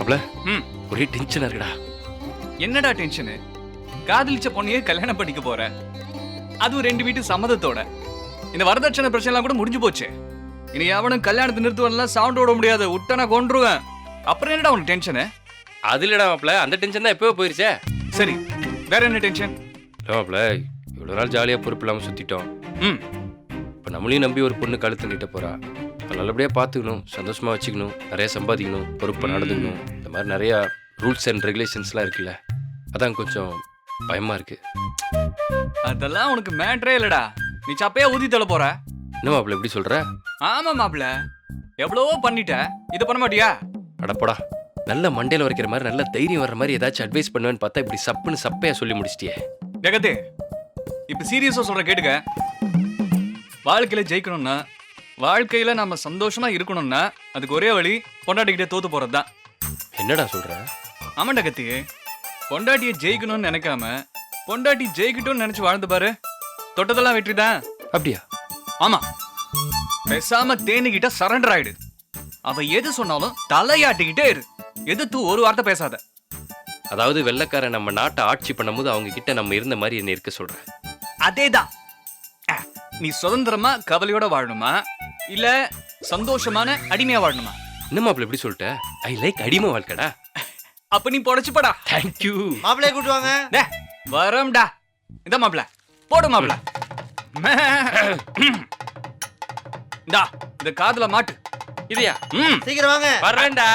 அப்பல ஒரே டென்ஷனா இருக்குடா. என்னடா டென்ஷனு? காதலிச்ச பொண்ணையே கல்யாணம் பண்ணிக்க போற, அதுவும் 2 வீட்டு சம்மதத்தோட. இந்த வரதட்சணை பிரச்சனை எல்லாம் கூட முடிஞ்சு போச்சு. இனி எவனும் கல்யாணத்தை நிறுத்துவதெல்லாம் சவுண்ட் ஓட முடியாது. விட்டனா கொன்றுவேன். அப்புறம் என்னடா உனக்கு டென்ஷனு? அது இல்லடா மாப்ள, அந்த டென்ஷன் தான் எப்போ போயிருச்சே. சரி, வேற என்ன டென்ஷன்? இல்லை மாப்ள, இவ்வளோ நாள் ஜாலியாக பொறுப்பு இல்லாமல் சுற்றிட்டோம். இப்போ நம்மளையும் நம்பி ஒரு பொண்ணு கழுத்து நீட்ட போறா. நல்லபடியாக பார்த்துக்கணும், சந்தோஷமா வச்சுக்கணும், நிறைய சம்பாதிக்கணும், பொறுப்பு நடந்துக்கணும். இந்த மாதிரி நிறையா ரூல்ஸ் அண்ட் ரெகுலேஷன்ஸ்லாம் இருக்குல்ல, அதான் கொஞ்சம் பயமா இருக்கு. அதெல்லாம் உனக்கு மேட்ரே இல்லடா. நீ சப்பையா ஊதி தள்ள போற. என்ன மாப்ள இப்படி சொல்ற? ஆமா மாப்ள, எவ்வளவோ பண்ணிட்ட, இதை பண்ண மாட்டியா? அடப்படா, நல்ல மண்டையில வரைக்கிற மாதிரி நல்ல தைரியம் வர்ற மாதிரி ஏதாச்சும் அட்வைஸ் பண்ணுவேன்னு பார்த்தா இப்படி சப்புன்னு சப்பையா சொல்லி முடிச்சிட்டியே. ஜெகத்து, இப்ப சீரியஸா சொல்ற கேட்டுக்க. வாழ்க்கையில ஜெயிக்கணும்னா, வாழ்க்கையில நம்ம சந்தோஷமா இருக்கணும்னா அதுக்கு ஒரே வழி பொண்டாட்டிக்கிட்டே தோத்து போறதுதான். என்னடா சொல்ற? ஆமாண்டா கத்தி, பொண்டாட்டியை ஜெயிக்கணும்னு நினைக்காம பொண்டாட்டி ஜெயிக்கட்டும்னு நினைச்சு வாழ்ந்து பாரு, தொட்டதெல்லாம் வெற்றிதான். அப்படியா? ஆமா, பேசாம தேனிக்கிட்ட சரண்டர் ஆயிடு. அவ எது சொன்னாலும் தலையாட்டிக்கிட்டே இரு, எதிர்த்து ஒரு வார்த்தை பேசாத. அதாவது வெள்ளைக்காரன் நம்ம நாட்டை ஆட்சி பண்ணும்போது அவங்க கிட்ட நம்ம இருந்த மாதிரி என்ன இருக்க சொல்ற? அதேதான். நீ சுதந்திரமா கவலையோட வாழணுமா, இல்ல சந்தோஷமான அடிமையா வாழணுமா? என்ன மாப்பிள்ள இப்படி சொல்லிட்ட? ஐ லைக் அடிமை வாழ்க்கடா. அப்ப நீ பொழைச்சுப்படா. தேங்க்யூ. மாப்பிள்ளைய கூட்டுவாங்க. வரம்டா. இந்த மாப்பிள்ள போடு மாப்பிள்ள. இந்தா இந்த காதுல மாட்டு. இதையா? சீக்கிரம் வாங்க. வரேன்டா.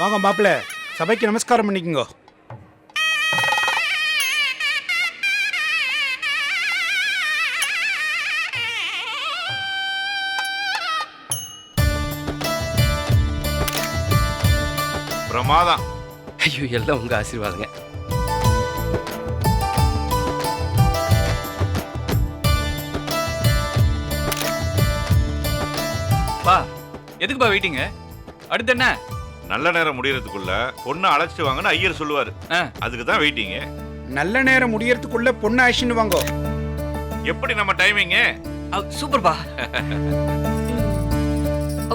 வாங்க மாப்பிள்ள, சபைக்கு நமஸ்காரம் பண்ணிக்கோங்க. பிரமாதம். ஐயோ, எல்லாம் உங்க ஆசீர்வாதங்க. பா, எதுக்குப்பா வெயிட்டிங்க? அடுத்து என்ன? நல்ல நேரம் முடியறதுக்குள்ள பொண்ணை அழைச்சிட்டு வாங்கன்னு ஐயர் சொல்லுவாரு. அதுக்கு தான் வெயிட்டிங். நல்ல நேரம் முடியறதுக்குள்ள பொண்ணு ஆயிடுச்சுன்னு வாங்க. எப்படி நம்ம டைமிங்? சூப்பர்ப்பா.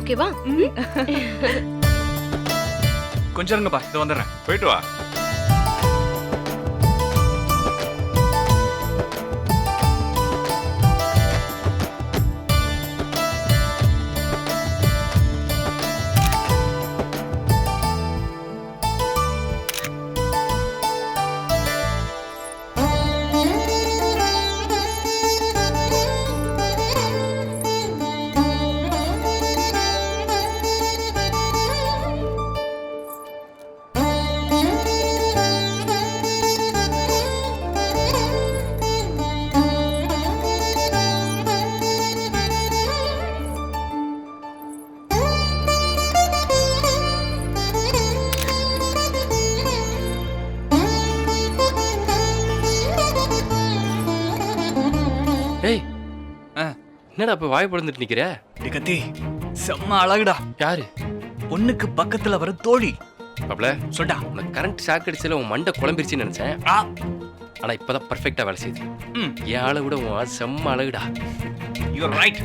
ஓகேவா? கொஞ்சம் இருங்கப்பா, இது வந்துடுறேன். போயிட்டு வா. ஏய், என்னடா இப்ப வாய் பொழந்துட்டு நிக்கிற? கத்தி, செம்ம அழகுடா. யாரு? பொண்ணுக்கு பக்கத்துல வர தோழி. மாப்ள சொல்டா. உனக்கு கரண்ட் ஷாக் அடிச்சல உன் மண்டை குழம்பிருச்சுன்னு நினைச்சேன். ஆனா இப்பதான் பர்ஃபெக்டா வேலை செய்யுது. என் ஆளை விட உன் செம்ம அழகுடா. You are right.